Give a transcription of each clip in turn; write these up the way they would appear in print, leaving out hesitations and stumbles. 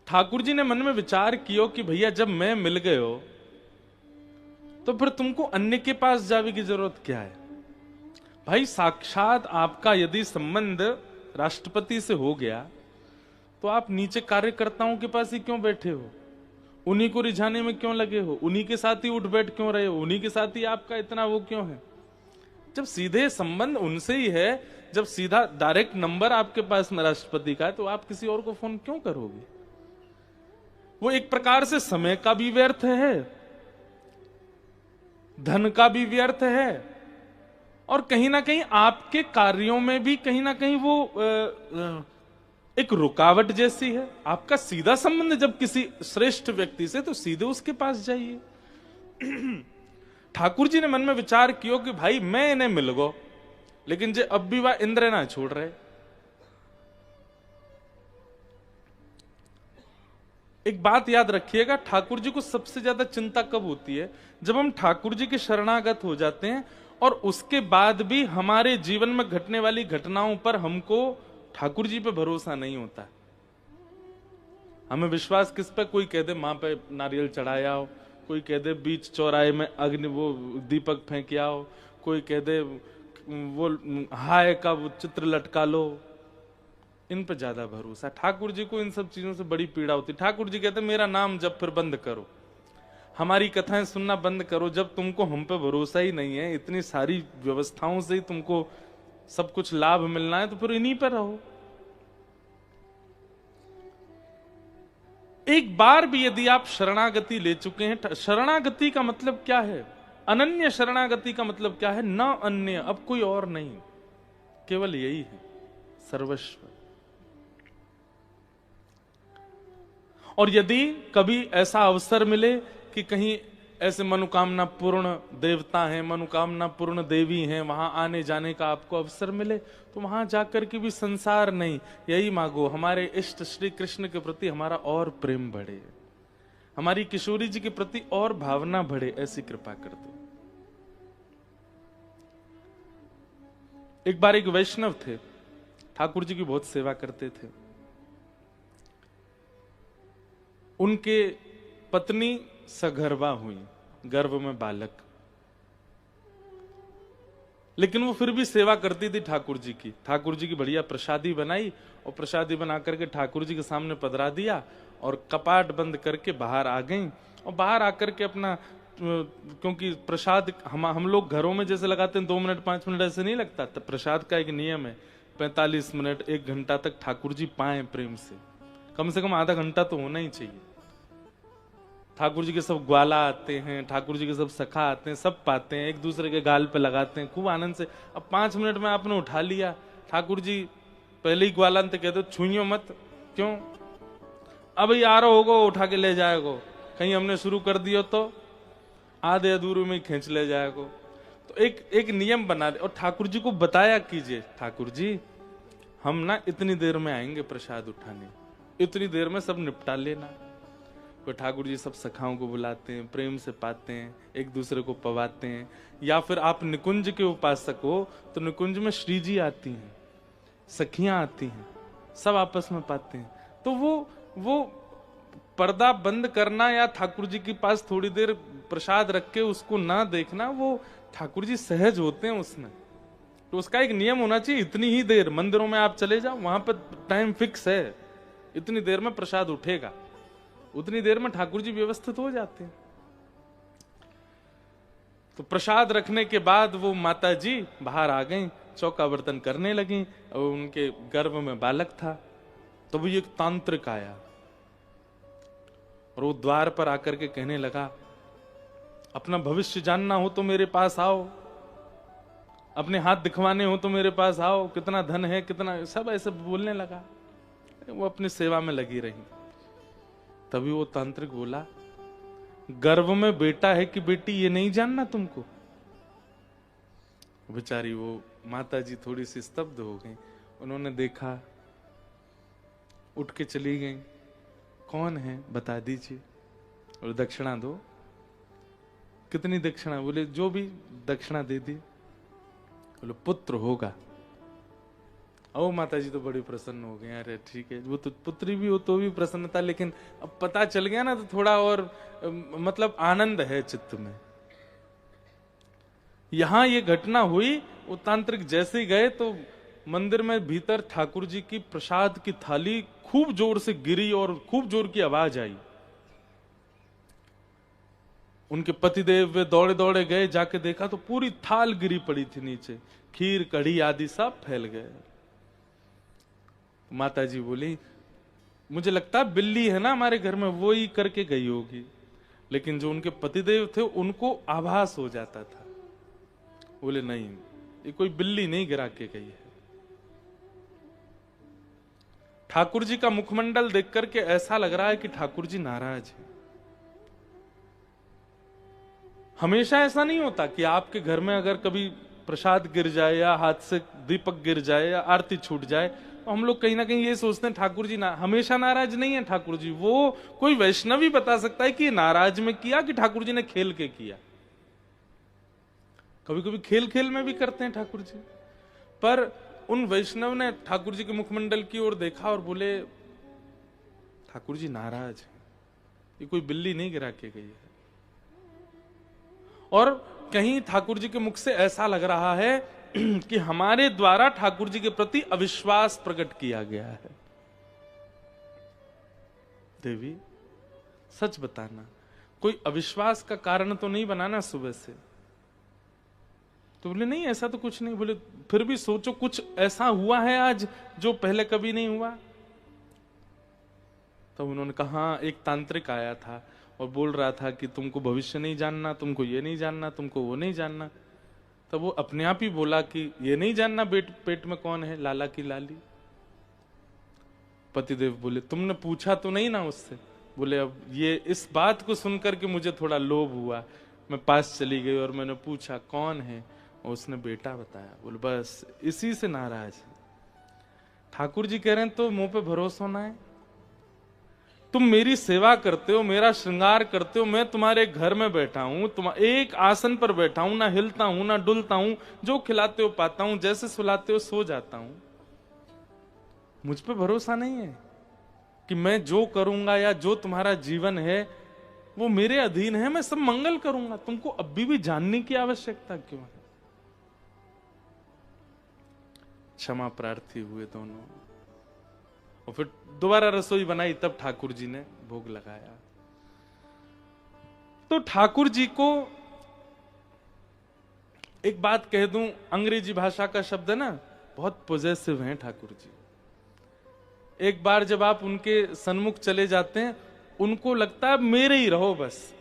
ठाकुर जी ने मन में विचार कियो कि भैया जब मैं मिल गयो तो फिर तुमको अन्य के पास जाने की जरूरत क्या है। भाई साक्षात आपका यदि संबंध राष्ट्रपति से हो गया तो आप नीचे कार्यकर्ताओं के पास ही क्यों बैठे हो, उन्हीं को रिझाने में क्यों लगे हो, उन्हीं के साथ ही उठ बैठ क्यों रहे हो, उन्हीं के साथ ही आपका इतना वो क्यों है। जब सीधे संबंध उनसे ही है, जब सीधा डायरेक्ट नंबर आपके पास में राष्ट्रपति का है, तो आप किसी और को फोन क्यों करोगे। वो एक प्रकार से समय का भी व्यर्थ है, धन का भी व्यर्थ है, और कहीं ना कहीं आपके कार्यों में भी कहीं ना कहीं वो एक रुकावट जैसी है। आपका सीधा संबंध जब किसी श्रेष्ठ व्यक्ति से, तो सीधे उसके पास जाइए। ठाकुर जी ने मन में विचार किया कि भाई मैं इन्हें मिल गो, लेकिन जे अब भी वह इंद्र ना छोड़ रहे। एक बात याद रखिएगा, ठाकुर जी को सबसे ज्यादा चिंता कब होती है, जब हम ठाकुर जी के शरणागत हो जाते हैं और उसके बाद भी हमारे जीवन में घटने वाली घटनाओं पर हमको ठाकुर जी पे भरोसा नहीं होता। हमें विश्वास किस पे, कोई कह दे मां पे नारियल चढ़ाया हो, कोई कह दे बीच चौराहे में अग्नि वो दीपक फेंक आओ, कोई कह दे वो हाय का वो चित्र लटका लो, इन पे ज्यादा भरोसा। ठाकुर जी को इन सब चीजों से बड़ी पीड़ा होती। ठाकुर जी कहते मेरा नाम जब फिर बंद करो, हमारी कथाएं सुनना बंद करो। जब तुमको हम पे भरोसा ही नहीं है, इतनी सारी व्यवस्थाओं से ही तुमको सब कुछ लाभ मिलना है, तो फिर इन्हीं पर रहो। एक बार भी यदि आप शरणागति ले चुके हैं, शरणागति का मतलब क्या है, अनन्य शरणागति का मतलब क्या है, न अन्य, अब कोई और नहीं, केवल यही है सर्वस्व। और यदि कभी ऐसा अवसर मिले कि कहीं ऐसे मनोकामना पूर्ण देवता हैं, मनोकामना पूर्ण देवी हैं, वहां आने जाने का आपको अवसर मिले, तो वहां जाकर के भी संसार नहीं, यही मांगो, हमारे इष्ट श्री कृष्ण के प्रति हमारा और प्रेम बढ़े, हमारी किशोरी जी के प्रति और भावना बढ़े, ऐसी कृपा कर दो। एक बार एक वैष्णव थे, ठाकुर जी की बहुत सेवा करते थे। उनके पत्नी सगर्भा हुई, गर्भ में बालक, लेकिन वो फिर भी सेवा करती थी ठाकुर जी की। ठाकुर जी की बढ़िया प्रसादी बनाई और प्रसादी बना करके ठाकुर जी के सामने पधरा दिया और कपाट बंद करके बाहर आ गई। और बाहर आकर के अपना, क्योंकि प्रसाद हम लोग घरों में जैसे लगाते हैं 2 मिनट 5 मिनट, ऐसे नहीं लगता। तो प्रसाद का एक नियम है, 45 मिनट 1 घंटा तक ठाकुर जी पाए प्रेम से कम आधा घंटा तो होना ही चाहिए। ठाकुर जी के सब ग्वाला आते हैं, ठाकुर जी के सब सखा आते हैं, सब पाते हैं, एक दूसरे के गाल पे लगाते हैं खूब आनंद से। अब 5 मिनट में आपने उठा लिया, ठाकुर जी पहले ही ग्वालांत कहते छुइयो मत, क्यों, अब ये आ रहा होगा उठा के ले जाएगो, कहीं हमने शुरू कर दियो तो आधे अधूरे में खींच ले जाएगो। तो एक नियम बना दे और ठाकुर जी को बताया कीजिए, ठाकुर जी हम ना इतनी देर में आएंगे प्रसाद उठाने, इतनी देर में सब निपटा लेना। तो ठाकुर जी सब सखाओं को बुलाते हैं, प्रेम से पाते हैं, एक दूसरे को पवाते हैं। या फिर आप निकुंज के उपासक हो तो निकुंज में श्री जी आती हैं, सखियां आती हैं, सब आपस में पाते हैं। तो वो पर्दा बंद करना या ठाकुर जी के पास थोड़ी देर प्रसाद रख के उसको ना देखना, वो ठाकुर जी सहज होते हैं उसमें। तो उसका एक नियम होना चाहिए, इतनी ही देर। मंदिरों में आप चले जाओ, वहां पर टाइम फिक्स है, इतनी देर में प्रसाद उठेगा, उतनी देर में ठाकुर जी व्यवस्थित हो जाते हैं। तो प्रसाद रखने के बाद वो माता जी बाहर आ गईं, चौका बर्तन करने लगी, और उनके गर्भ में बालक था। तो वो एक तांत्रिक आया और वो द्वार पर आकर के कहने लगा, अपना भविष्य जानना हो तो मेरे पास आओ, अपने हाथ दिखवाने हो तो मेरे पास आओ, कितना धन है, कितना, सब ऐसे बोलने लगा। वो अपनी सेवा में लगी रही। तभी वो तांत्रिक बोला, गर्भ में बेटा है कि बेटी ये नहीं जानना तुमको। बेचारी वो माता जी थोड़ी सी स्तब्ध हो गई। उन्होंने देखा, उठ के चली गई, कौन है बता दीजिए और दक्षिणा दो। कितनी दक्षिणा? बोले जो भी दक्षिणा दे दी। बोले पुत्र होगा। ओ माता जी तो बड़ी प्रसन्न हो गए। अरे ठीक है, वो तो पुत्री भी हो तो भी प्रसन्न था, लेकिन अब पता चल गया ना तो थोड़ा और मतलब आनंद है चित्त में। यहां ये घटना हुई, वो तांत्रिक जैसे ही गए तो मंदिर में भीतर ठाकुर जी की प्रसाद की थाली खूब जोर से गिरी और खूब जोर की आवाज आई। उनके पतिदेव वे दौड़े दौड़े गए, जाके देखा तो पूरी थाल गिरी पड़ी थी नीचे, खीर कढ़ी आदि सब फैल गए। माता जी बोली, मुझे लगता है बिल्ली है ना हमारे घर में, वो ही करके गई होगी। लेकिन जो उनके पतिदेव थे उनको आभास हो जाता था। बोले नहीं, ये कोई बिल्ली नहीं गिरा के गई है। ठाकुर जी का मुखमंडल देख करके ऐसा लग रहा है कि ठाकुर जी नाराज है। हमेशा ऐसा नहीं होता कि आपके घर में अगर कभी प्रसाद गिर जाए या हाथ से दीपक गिर जाए या आरती छूट जाए तो हम लोग कहीं ना कहीं ये सोचते हैं ठाकुर जी हमेशा नाराज नहीं है। ठाकुर जी, वो कोई वैष्णव ही बता सकता है कि नाराज में किया कि ठाकुर जी ने खेल के किया। कभी कभी खेल खेल में भी करते हैं ठाकुर जी। पर उन वैष्णव ने ठाकुर जी के मुखमंडल की ओर देखा और बोले, ठाकुर जी नाराज है, ये कोई बिल्ली नहीं गिरा के गई है। और कहीं ठाकुर जी के मुख से ऐसा लग रहा है कि हमारे द्वारा ठाकुर जी के प्रति अविश्वास प्रकट किया गया है। देवी सच बताना, कोई अविश्वास का कारण तो नहीं बनाना सुबह से। तो बोले नहीं, ऐसा तो कुछ नहीं। बोले फिर भी सोचो, कुछ ऐसा हुआ है आज जो पहले कभी नहीं हुआ। तो उन्होंने कहा, एक तांत्रिक आया था और बोल रहा था कि तुमको भविष्य नहीं जानना, तुमको ये नहीं जानना, तुमको वो नहीं जानना। तब वो अपने आप ही बोला कि ये नहीं जानना पेट में कौन है, लाला की लाली। पतिदेव बोले, तुमने पूछा तो नहीं ना उससे। बोले अब ये इस बात को सुनकर के मुझे थोड़ा लोभ हुआ, मैं पास चली गई और मैंने पूछा कौन है, और उसने बेटा बताया। बोले बस इसी से नाराज है। ठाकुर जी कह रहे हैं तो मुंह पे भरोसा होना है। तुम मेरी सेवा करते हो, मेरा श्रृंगार करते हो, मैं तुम्हारे घर में बैठा हूं, तुम एक आसन पर बैठा हूं, ना हिलता हूं ना डुलता हूं, जो खिलाते हो पाता हूं, जैसे सुलाते हो सो जाता हूं। मुझ पे भरोसा नहीं है कि मैं जो करूंगा या जो तुम्हारा जीवन है वो मेरे अधीन है, मैं सब मंगल करूंगा। तुमको अभी भी जानने की आवश्यकता क्यों है? क्षमा प्रार्थी हुए दोनों, और फिर दोबारा रसोई बनाई, तब ठाकुर जी ने भोग लगाया। तो ठाकुर जी को एक बात कह दूं, अंग्रेजी भाषा का शब्द है ना, बहुत पॉजेसिव हैं ठाकुर जी। एक बार जब आप उनके सन्मुख चले जाते हैं, उनको लगता है मेरे ही रहो बस।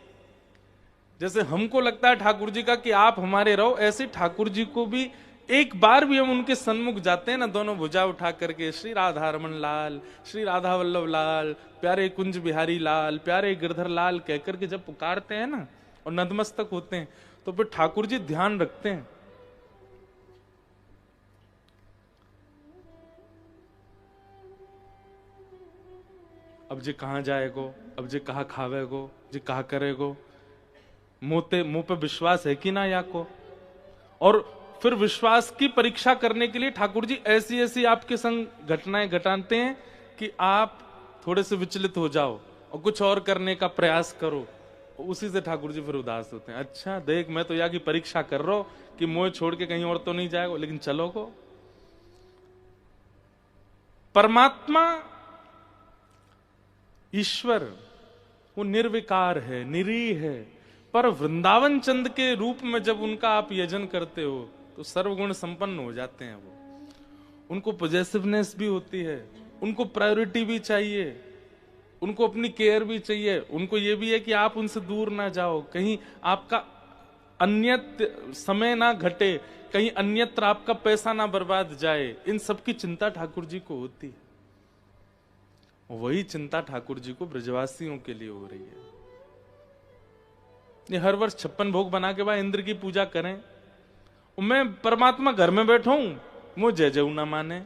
जैसे हमको लगता है ठाकुर जी का कि आप हमारे रहो, ऐसे ठाकुर जी को भी एक बार भी हम उनके सन्मुख जाते हैं ना, दोनों भुजा उठा करके श्री राधा रमन लाल, श्री राधा वल्लभ लाल, प्यारे कुंज बिहारी लाल, प्यारे गिरधर लाल कहकर के जब पुकारते हैं ना और नतमस्तक होते हैं, तो फिर ठाकुर जी ध्यान रखते हैं। अब जे कहां जाएगो, अब जे कहा खावेगो, जे कहा करेगो, मुंह पे विश्वास है कि ना या को। और फिर विश्वास की परीक्षा करने के लिए ठाकुर जी ऐसी ऐसी आपके संग घटनाएं घटाते हैं कि आप थोड़े से विचलित हो जाओ और कुछ और करने का प्रयास करो। उसी से ठाकुर जी फिर उदास होते हैं। अच्छा देख, मैं तो यहाँ की परीक्षा कर रहा हूं कि मोह छोड़ के कहीं और तो नहीं जाएगा, लेकिन चलो को। परमात्मा ईश्वर वो निर्विकार है, निरीह है, पर वृंदावन चंद के रूप में जब उनका आप यजन करते हो तो सर्वगुण संपन्न हो जाते हैं वो। उनको पॉजेसिवनेस भी होती है, उनको प्रायोरिटी भी चाहिए, उनको अपनी केयर भी चाहिए, उनको ये भी है कि आप उनसे दूर ना जाओ, कहीं आपका अन्यत्र समय ना घटे, कहीं अन्यत्र आपका पैसा ना बर्बाद जाए। इन सब की चिंता ठाकुर जी को होती है। वही चिंता ठाकुर जी को ब्रजवासियों के लिए हो रही है। ये हर वर्ष 56 भोग बना के बाद इंद्र की पूजा करें, मैं परमात्मा घर में बैठा हूं, मुझे जय ना माने।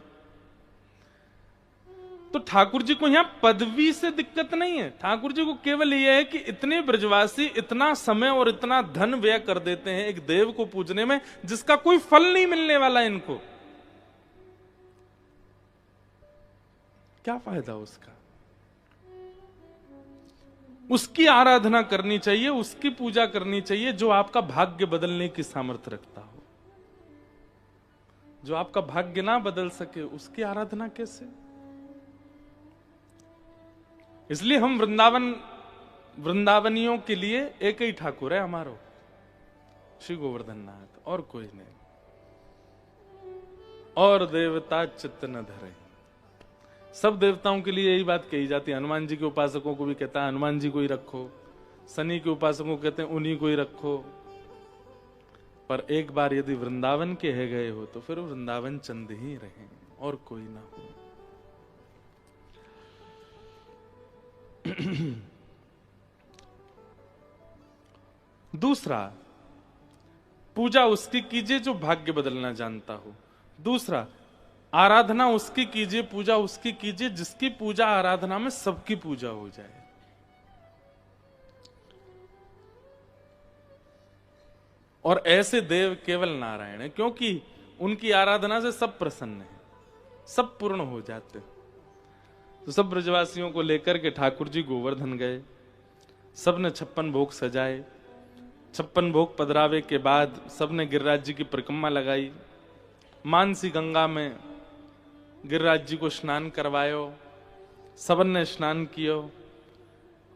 तो ठाकुर जी को यहां पदवी से दिक्कत नहीं है। ठाकुर जी को केवल यह है कि इतने ब्रजवासी इतना समय और इतना धन व्यय कर देते हैं एक देव को पूजने में जिसका कोई फल नहीं मिलने वाला इनको। क्या फायदा उसका? उसकी आराधना करनी चाहिए, उसकी पूजा करनी चाहिए जो आपका भाग्य बदलने की सामर्थ्य रखता हो। जो आपका भाग्य ना बदल सके उसकी आराधना कैसे? इसलिए हम वृंदावनियों के लिए एक ही ठाकुर है हमारो, श्री गोवर्धन नाथ, और कोई नहीं। और देवता चित्त न धरे। सब देवताओं के लिए यही बात कही जाती है। हनुमान जी के उपासकों को भी कहता है हनुमान जी को ही रखो, शनि के उपासकों को कहते हैं उन्हीं को ही रखो। पर एक बार यदि वृंदावन के है गए हो तो फिर वृंदावन चंद ही रहे और कोई ना हो। दूसरा, पूजा उसकी कीजिए जो भाग्य बदलना जानता हो। दूसरा, आराधना उसकी कीजिए, पूजा उसकी कीजिए जिसकी पूजा आराधना में सबकी पूजा हो जाए। और ऐसे देव केवल नारायण है, क्योंकि उनकी आराधना से सब प्रसन्न है, सब पूर्ण हो जाते। तो सब ब्रजवासियों को लेकर के ठाकुर जी गोवर्धन गए। सबने 56 भोग सजाए। 56 भोग पधरावे के बाद सबने गिरिराज जी की परिक्रमा लगाई। मानसी गंगा में गिरिराज जी को स्नान करवायो। सबन ने स्नान कियो।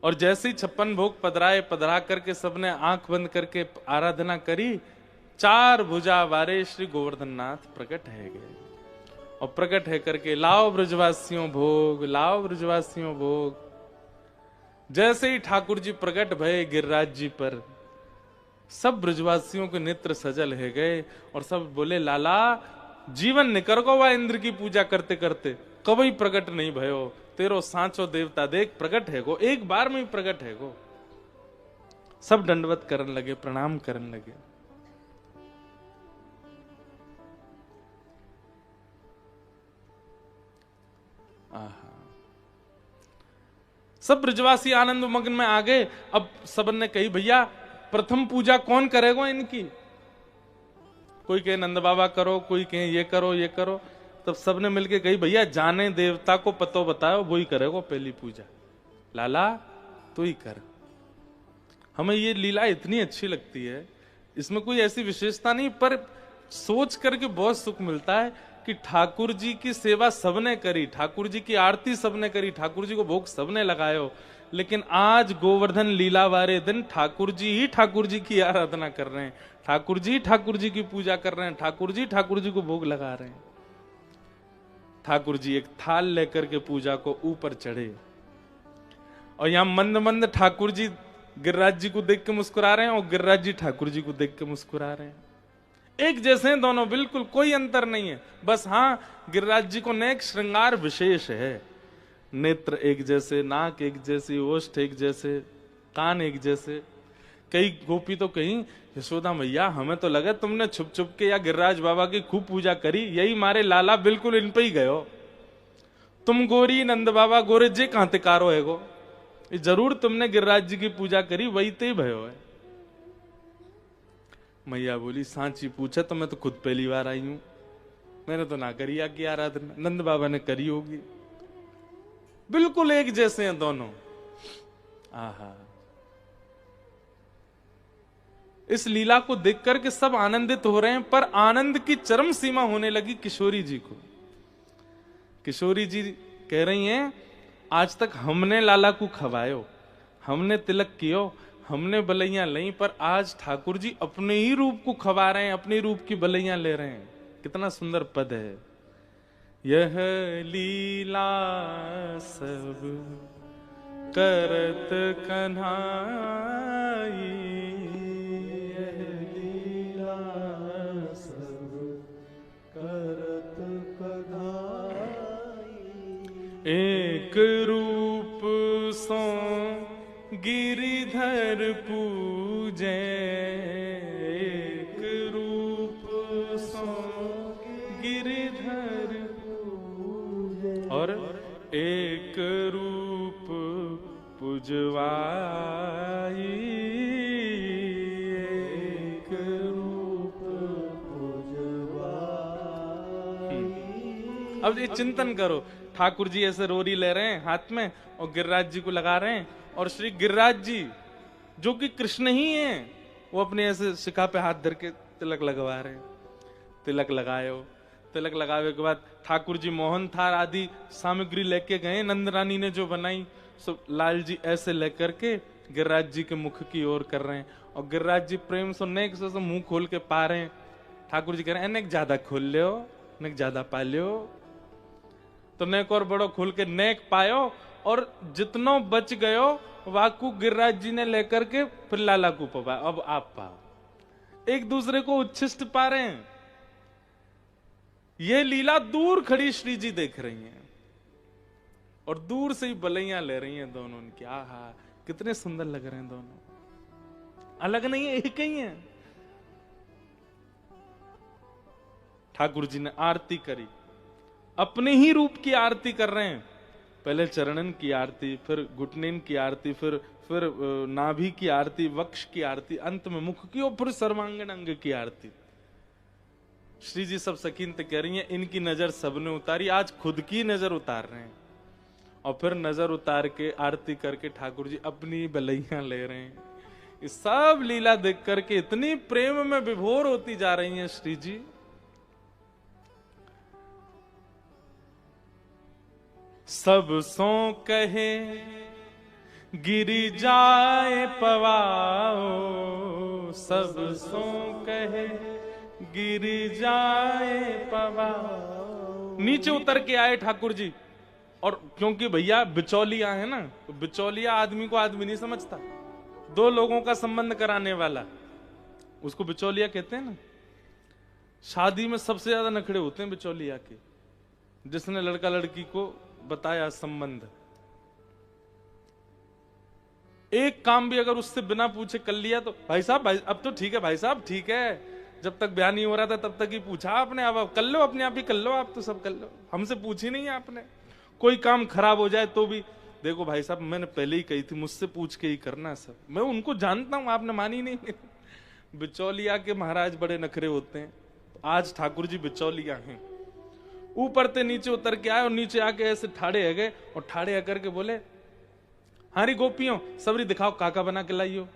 और जैसे ही 56 भोग पधरा करके सबने आंख बंद करके आराधना करी, 4 भुजा वारे श्री गोवर्धन नाथ प्रकट है गए। और प्रकट है करके लाओ ब्रजवासियों भोग, लाओ ब्रजवासियों भोग। जैसे ही ठाकुर जी प्रकट भये गिरिराज जी पर, सब ब्रजवासियों के नेत्र सजल है गए और सब बोले लाला जीवन निकर को वा इंद्र की पूजा करते करते कभी प्रकट नहीं भयो, तेरो सांचो देवता देख प्रकट है गो, एक बार में ही प्रकट है गो। सब दंडवत करने लगे, प्रणाम करने लगे। आहा, सब ब्रजवासी आनंद मग्न में आ गए। अब सबन ने कही भैया प्रथम पूजा कौन करेगा इनकी? कोई कहे नंद बाबा करो, कोई कहे ये करो ये करो। तब सबने मिलके कही भैया जाने देवता को पतो बताओ, वो ही करेगा पहली पूजा। लाला तू ही कर। हमें ये लीला इतनी अच्छी लगती है, इसमें कोई ऐसी विशेषता नहीं, पर सोच करके बहुत सुख मिलता है कि ठाकुर जी की सेवा सबने करी, ठाकुर जी की आरती सबने करी, ठाकुर जी को भोग सबने लगायो, लेकिन आज गोवर्धन लीला वाले दिन ठाकुर जी की आराधना कर रहे हैं, ठाकुर जी की पूजा कर रहे हैं, ठाकुर जी को भोग लगा रहे हैं। ठाकुर जी एक थाल लेकर के पूजा को ऊपर चढ़े और यहां मंद मंद ठाकुर जी गिरिराज जी को देख के मुस्कुरा रहे हैं और गिरिराज जी ठाकुर जी को देख के मुस्कुरा रहे हैं। एक जैसे हैं दोनों, बिल्कुल कोई अंतर नहीं है। बस हाँ, गिरिराज जी को नेक श्रृंगार विशेष है। नेत्र एक जैसे, नाक एक जैसी, ओष्ठ एक जैसे, कान एक जैसे। कई गोपी तो कहीं यशोदा मैया हमें तो लगा तुमने छुप छुप के या गिरिराज बाबा की खूब पूजा करी, यही मारे लाला बिल्कुल इन पे ही गए हो। तुम गोरी नंद बाबा गोरे जे कहां तिकारो है गो, जरूर तुमने गिरिराज जी की पूजा करी, वही ते भयो है। मैया बोली सांची पूछा तो मैं तो खुद पहली बार आई हूं, मैंने तो ना करी की आराधना, नंद बाबा ने करी होगी। बिल्कुल एक जैसे हैं दोनों। आहा, इस लीला को देख करके सब आनंदित हो रहे हैं, पर आनंद की चरम सीमा होने लगी किशोरी जी को। किशोरी जी कह रही हैं आज तक हमने लाला को खवायो, हमने तिलक कियो, हमने बलैया ली, पर आज ठाकुर जी अपने ही रूप को खवा रहे हैं, अपने रूप की बलैया ले रहे हैं। कितना सुंदर पद है। यह लीला सब करत कन्हाई, यह लीला सब करत कन्हाई, एक रूप सो गिरिधर पूजे, एक रूप सो गिरिधर पूजे, और एक रूप पुजवाई, एक रूप पुजवाई। अब ये चिंतन करो, ठाकुर जी ऐसे रोरी ले रहे हैं हाथ में और गिरिराज जी को लगा रहे हैं, और श्री गिरिराज जी जो कि कृष्ण ही हैं, वो अपने ऐसे शिखा पे हाथ धर के तिलक लगवा रहे हैं। तिलक लगाए, तिलक लगावे के बाद ठाकुर जी मोहन थार आदि सामग्री लेके गए, नंद रानी ने जो बनाई, सो लाल जी ऐसे लेकर के गिरिराज जी के मुख की ओर कर रहे हैं, और गिरिराज जी प्रेम से नेक से मुंह खोल के पा रहे हैं। ठाकुर जी कह रहे हैं नेक ज्यादा खोल लियो, नेक ज्यादा पा लियो, तो नेक और बड़ो खोल के नेक पायो, और जितनो बच गयो वाकू गिरिराज जी ने लेकर के फिर लाला को पवा। अब आप पाओ, एक दूसरे को उच्छिष्ट पा रहे हैं। यह लीला दूर खड़ी श्री जी देख रही हैं, और दूर से ही बलैया ले रही हैं दोनों उनकी। आहा, कितने सुंदर लग रहे हैं दोनों, अलग नहीं है, एक ही है। ठाकुर जी ने आरती करी, अपने ही रूप की आरती कर रहे हैं। पहले चरणन की आरती, फिर घुटनेन की आरती, फिर नाभि की आरती, वक्ष की आरती, अंत में मुख की, और फिर सर्वांगन अंग की आरती। श्री जी सब सकीन ते कह रही हैं, इनकी नजर सबने उतारी, आज खुद की नजर उतार रहे हैं। और फिर नजर उतार के आरती करके ठाकुर जी अपनी बलैया ले रहे हैं। ये सब लीला देख करके इतनी प्रेम में विभोर होती जा रही हैं श्री जी। सब सो कहे गिरि जाए पवाओ, सब सो कहे गिरि जाए पवाओ। नीचे उतर के आए ठाकुर जी, और क्योंकि भैया बिचौलिया है ना, तो बिचौलिया आदमी को आदमी नहीं समझता, दो लोगों का संबंध कराने वाला, उसको बिचौलिया कहते हैं ना। शादी में सबसे ज्यादा नखड़े होते हैं बिचौलिया के, जिसने लड़का लड़की को बताया संबंध। एक काम भी अगर उससे बिना पूछे कर लिया तो भाई साहब, भाई अब तो ठीक है, भाई साहब ठीक है, जब तक ब्याह नहीं हो रहा था तब तक ही पूछा आपने, अब कर लो, अपने आप ही कर लो, आप तो सब कर लो, हमसे पूछी नहीं आपने। कोई काम खराब हो जाए तो भी देखो भाई साहब, मैंने पहले ही कही थी, मुझसे पूछ के ही करना सब, मैं उनको जानता हूं, आपने मानी नहीं। बिचौलिया के महाराज बड़े नखरे होते हैं। आज ठाकुर जी बिचौलिया हैं। ऊपर से नीचे उतर के आए, और नीचे आके ऐसे ठाड़े आ गए, और ठाड़े आकर के बोले, हारी गोपियों सबरी दिखाओ काका बना के लाइयो।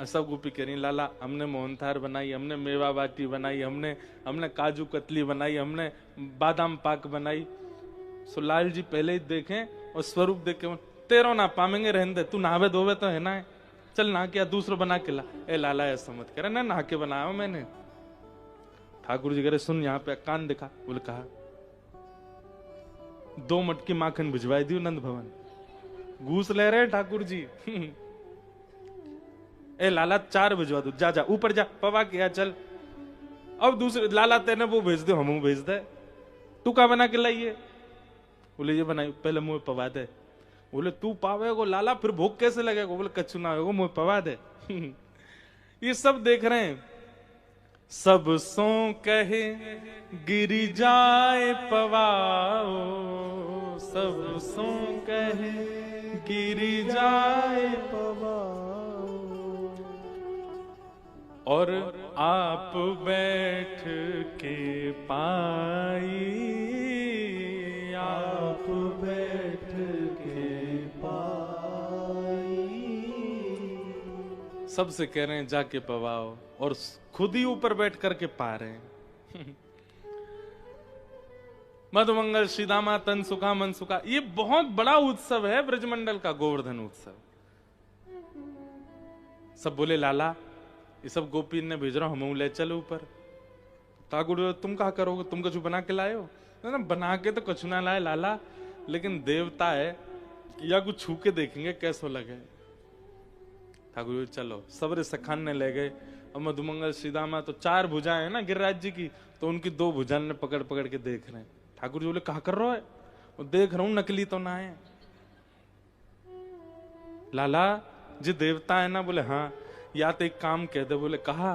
सब गोपी कह रही, लाला हमने मोहनथार बनाई, हमने मेवा बाटी बनाई, हमने काजू कतली बनाई, हमने बादाम पाक बनाई। सो लाल जी पहले ही देखें और स्वरूप देखे, तेरो ना पामेंगे, रहने दे, तू नहावे धोवे तो है ना है, चल नहा के दूसरा बना के ला। ए लाला ऐसा मत करे ना, नहा के बनाया मैंने। ठाकुर जी कह रहे, सुन यहाँ पे कान दिखा। बोले कहा, 2 मटकी माखन भिजवाई दी नंद भवन। घूस ले रहे ठाकुर जी। ए लाला 4 भिजवा दो, जा जा ऊपर जा, पवा किया चल। अब दूसरे लाला तेने वो भेज दो, हम भेज दे, तू का बना के लाइए। बोले ये बनाई, पहले मुंह पवा दे। बोले तू पावेगो लाला, फिर भूख कैसे लगेगा। बोले कच्चू ना होगा, मुंह पवा दे। ये सब देख रहे हैं। सब सो कहे गिरि जाए पवाओ, सब सो कहे गिरि जाए पवाओ। और आप बैठ के पाई, आप बैठ के पाई। सबसे कह रहे हैं जाके पवाओ, और खुद ही ऊपर बैठ करके पा रहे हैं। मधुमंगल श्रीदामा तन सुखा मन सुखा, ये बहुत बड़ा उत्सव है ब्रजमंडल का, गोवर्धन उत्सव। सब बोले लाला ये सब गोपी ने भेज रहा हूं, हम ले चलो ऊपर। ठाकुर तुम कहा करोगे, तुम कछु बना के लाए हो ना? बना के तो कछु ना लाए लाला, लेकिन देवता है या कुछ छू के देखेंगे कैसो लगे। ठाकुर चलो, सबरे सखान ने ले गए। और मधुमंगल श्रीदामा तो 4 भुजाएं है ना गिरिराज जी की, तो उनकी 2 भुजा ने पकड़ पकड़ के देख रहे हैं। ठाकुर जी बोले कहा कर रहा है? वो देख रहा हूं नकली तो ना है। लाला जी देवता है ना? बोले हाँ। या तो एक काम कह दे। बोले कहा?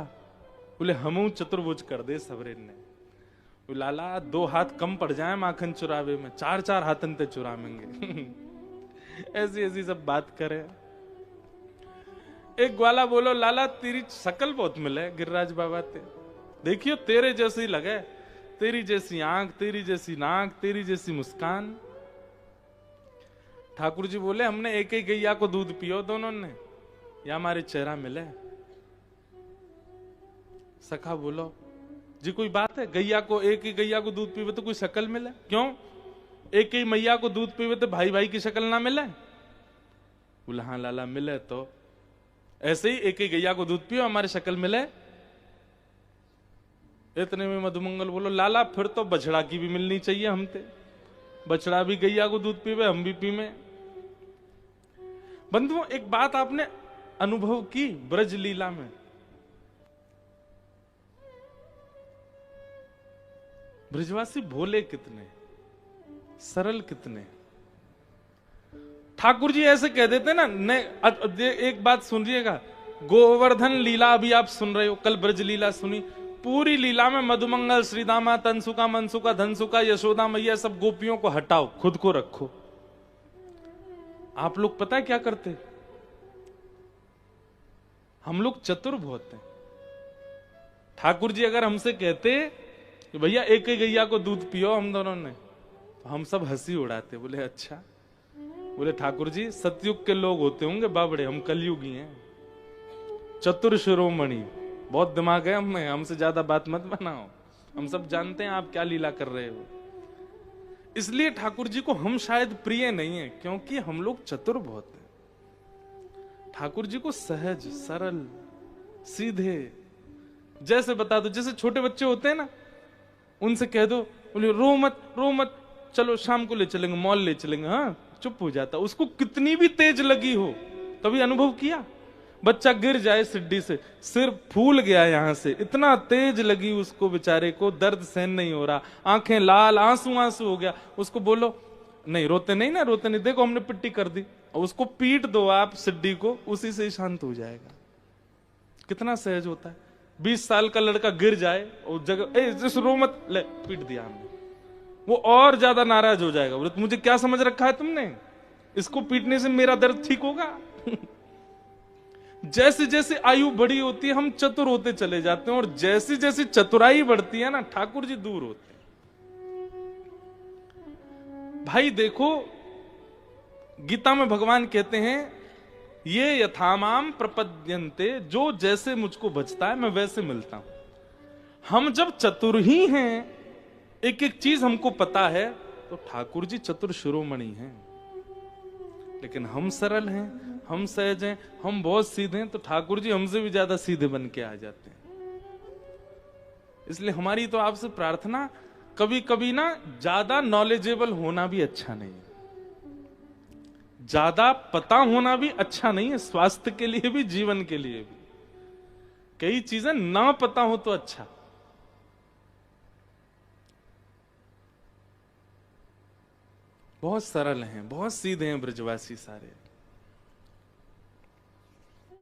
बोले हम चतुर्भुज कर दे सबरे ने। लाला 2 हाथ कम पड़ जाए माखन चुरावे में, 4-4 हाथ अंते चुरावेंगे। ऐसी ऐसी सब बात करे। एक ग्वाला बोलो लाला तेरी शकल बहुत मिले गिरिराज बाबा ते, देखियो तेरे जैसी लगे, तेरी जैसी आंख, तेरी जैसी नाक, तेरी जैसी मुस्कान। ठाकुर जी बोले हमने एक ही गैया को दूध पियो दोनों ने, या हमारे चेहरा मिले। सखा बोलो जी कोई बात है, गैया को एक ही गैया को दूध पीवे तो कोई शक्ल मिले? क्यों, एक ही मैया को दूध पीवे तो भाई भाई की शक्ल ना मिले? बोला हाँ लाला मिले, तो ऐसे ही एक ही गैया को दूध पियो हमारी शक्ल मिले। इतने में मधुमंगल बोलो लाला फिर तो बछड़ा की भी मिलनी चाहिए हमते, बछड़ा भी गैया को दूध पीवे हम भी पीवे। बंधुओं एक बात आपने अनुभव की ब्रज लीला में, ब्रजवासी भोले कितने, सरल कितने। ठाकुर जी ऐसे कह देते ना, एक बात सुनिएगा, गोवर्धन लीला अभी आप सुन रहे हो, कल ब्रज लीला सुनी, पूरी लीला में मधुमंगल, श्रीदामा, तनसुका, मनसुका, धनसुका, यशोदा मैया सब गोपियों को हटाओ, खुद को रखो। आप लोग पता है क्या करते? हम लोग चतुर बहुत हैं। ठाकुर जी अगर हमसे कहते कि भैया एक ही गैया को दूध पियो हम दोनों ने, तो हम सब हंसी उड़ाते, बोले अच्छा। बोले ठाकुर जी सतयुग के लोग होते होंगे बाबड़े, हम कलयुगी हैं, चतुर शिरोमणि, बहुत दिमाग है हमें, हमसे ज्यादा बात मत बनाओ, हम सब जानते हैं आप क्या लीला कर रहे हो। इसलिए ठाकुर जी को हम शायद प्रिय नहीं है, क्योंकि हम लोग चतुर बहुत हैं। ठाकुर जी को सहज, सरल, सीधे, जैसे बता दो, जैसे छोटे बच्चे होते हैं ना, उनसे कह दो, बोले रो मत, रो मत, चलो शाम को ले चलेंगे, मॉल ले चलेंगे, हाँ चुप हो जाता। उसको कितनी भी तेज लगी हो, कभी अनुभव किया? बच्चा गिर जाए सीढ़ी से, सिर फूल गया यहां से, इतना तेज लगी उसको बेचारे को, दर्द सहन नहीं हो रहा, आंखें लाल, आंसू आंसू हो गया, उसको बोलो नहीं रोते नहीं ना, रोते नहीं, देखो हमने पिट्टी कर दी, और उसको पीट दो आप सीढ़ी को, उसी से शांत हो जाएगा। कितना सहज होता है। 20 साल का लड़का गिर जाए और जगह रो मत, ले पीट दिया हमने, वो और ज्यादा नाराज हो जाएगा, बोले मुझे क्या समझ रखा है तुमने, इसको पीटने से मेरा दर्द ठीक होगा? जैसे जैसे आयु बड़ी होती है हम चतुर होते चले जाते हैं, और जैसी जैसी चतुराई बढ़ती है ना, ठाकुर जी दूर होते हैं। भाई देखो गीता में भगवान कहते हैं ये यथामाम प्रपद्यन्ते, जो जैसे मुझको बचता है मैं वैसे मिलता हूं। हम जब चतुर ही हैं, एक एक चीज हमको पता है, तो ठाकुर जी चतुर शिरोमणि हैं। लेकिन हम सरल हैं, हम सहज हैं, हम बहुत सीधे हैं, तो ठाकुर जी हमसे भी ज्यादा सीधे बन के आ जाते हैं। इसलिए हमारी तो आपसे प्रार्थना, कभी कभी ना ज्यादा नॉलेजेबल होना भी अच्छा नहीं है, ज्यादा पता होना भी अच्छा नहीं है, स्वास्थ्य के लिए भी, जीवन के लिए भी। कई चीजें ना पता हो तो अच्छा। बहुत सरल हैं, बहुत सीधे हैं ब्रजवासी सारे।